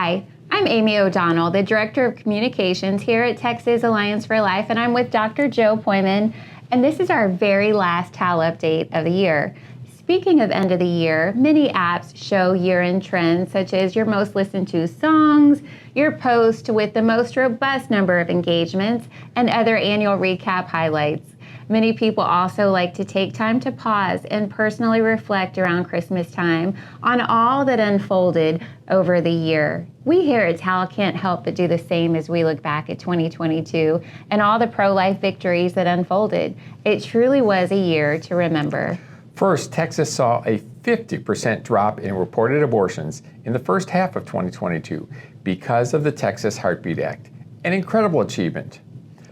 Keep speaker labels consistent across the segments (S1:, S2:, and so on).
S1: Hi, I'm Amy O'Donnell, the Director of Communications here at Texas Alliance for Life, and I'm with Dr. Joe Poyman, and this is our very last TAL update of the year. Speaking of end of the year, many apps show year-end trends such as your most listened to songs, your post with the most robust number of engagements, and other annual recap highlights. Many people also like to take time to pause and personally reflect around Christmas time on all that unfolded over the year. We here at TAL can't help but do the same as we look back at 2022 and all the pro-life victories that unfolded. It truly was a year to remember.
S2: First, Texas saw a 50% drop in reported abortions in the first half of 2022 because of the Texas Heartbeat Act, an incredible achievement.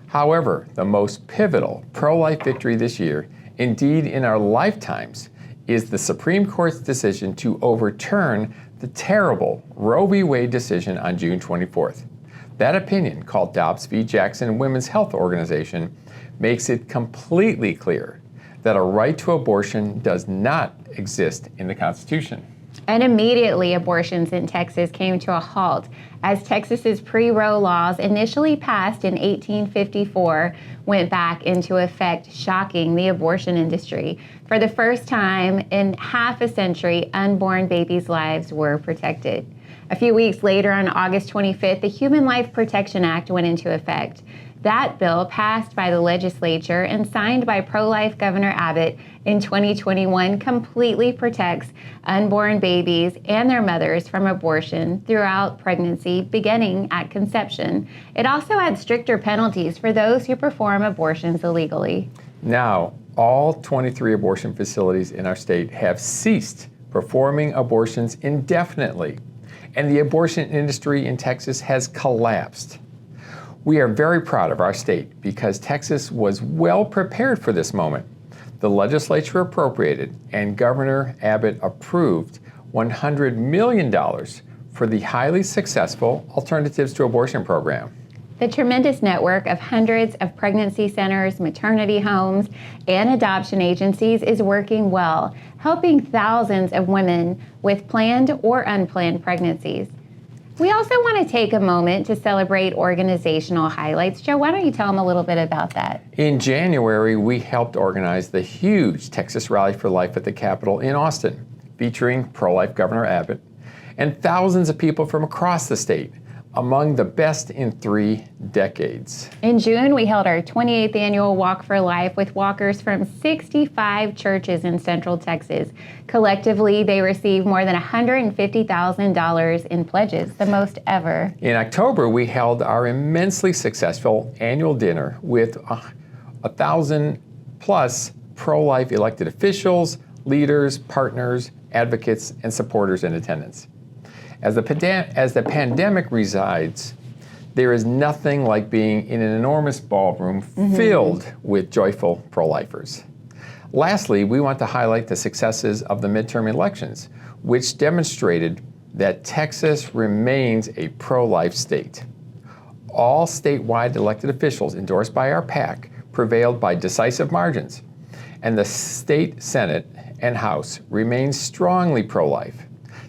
S2: However, the most pivotal pro-life victory this year, indeed in our lifetimes, is the Supreme Court's decision to overturn the terrible Roe v. Wade decision on June 24th. That opinion, called Dobbs v. Jackson Women's Health Organization, makes it completely clear that a right to abortion does not exist in the Constitution.
S1: And immediately, abortions in Texas came to a halt as Texas's pre-Roe laws, initially passed in 1854, went back into effect, shocking the abortion industry. For the first time in half a century, unborn babies' lives were protected. A few weeks later, on August 25th, the Human Life Protection Act went into effect. That bill, passed by the legislature and signed by pro-life Governor Abbott in 2021, completely protects unborn babies and their mothers from abortion throughout pregnancy, beginning at conception. It also adds stricter penalties for those who perform abortions illegally.
S2: Now, all 23 abortion facilities in our state have ceased performing abortions indefinitely, and the abortion industry in Texas has collapsed. We are very proud of our state because Texas was well prepared for this moment. The legislature appropriated and Governor Abbott approved $100 million for the highly successful Alternatives to Abortion program.
S1: The tremendous network of hundreds of pregnancy centers, maternity homes, and adoption agencies is working well, helping thousands of women with planned or unplanned pregnancies. We also want to take a moment to celebrate organizational highlights. Joe, why don't you tell them a little bit about that?
S2: In January, we helped organize the huge Texas Rally for Life at the Capitol in Austin, featuring pro-life Governor Abbott and thousands of people from across the state, among the best in 3 decades.
S1: In June, we held our 28th annual Walk for Life with walkers from 65 churches in Central Texas. Collectively, they received more than $150,000 in pledges, the most ever.
S2: In October, we held our immensely successful annual dinner with 1,000 plus pro-life elected officials, leaders, partners, advocates, and supporters in attendance. As the pandemic resides, there is nothing like being in an enormous ballroom filled with joyful pro-lifers. Lastly, we want to highlight the successes of the midterm elections, which demonstrated that Texas remains a pro-life state. All statewide elected officials endorsed by our PAC prevailed by decisive margins, and the state Senate and House remain strongly pro-life.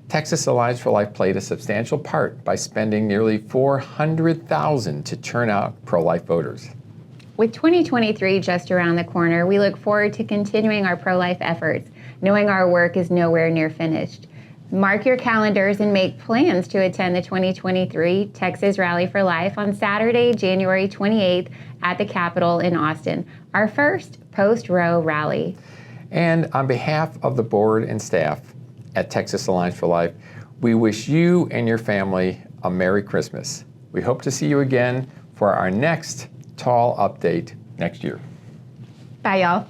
S2: Texas Alliance for Life played a substantial part by spending nearly $400,000 to turn out pro-life voters.
S1: With 2023 just around the corner, we look forward to continuing our pro-life efforts, knowing our work is nowhere near finished. Mark your calendars and make plans to attend the 2023 Texas Rally for Life on Saturday, January 28th at the Capitol in Austin, our first post-Roe rally.
S2: And on behalf of the board and staff at Texas Alliance for Life, we wish you and your family a Merry Christmas. We hope to see you again for our next TAL update next year.
S1: Bye, y'all.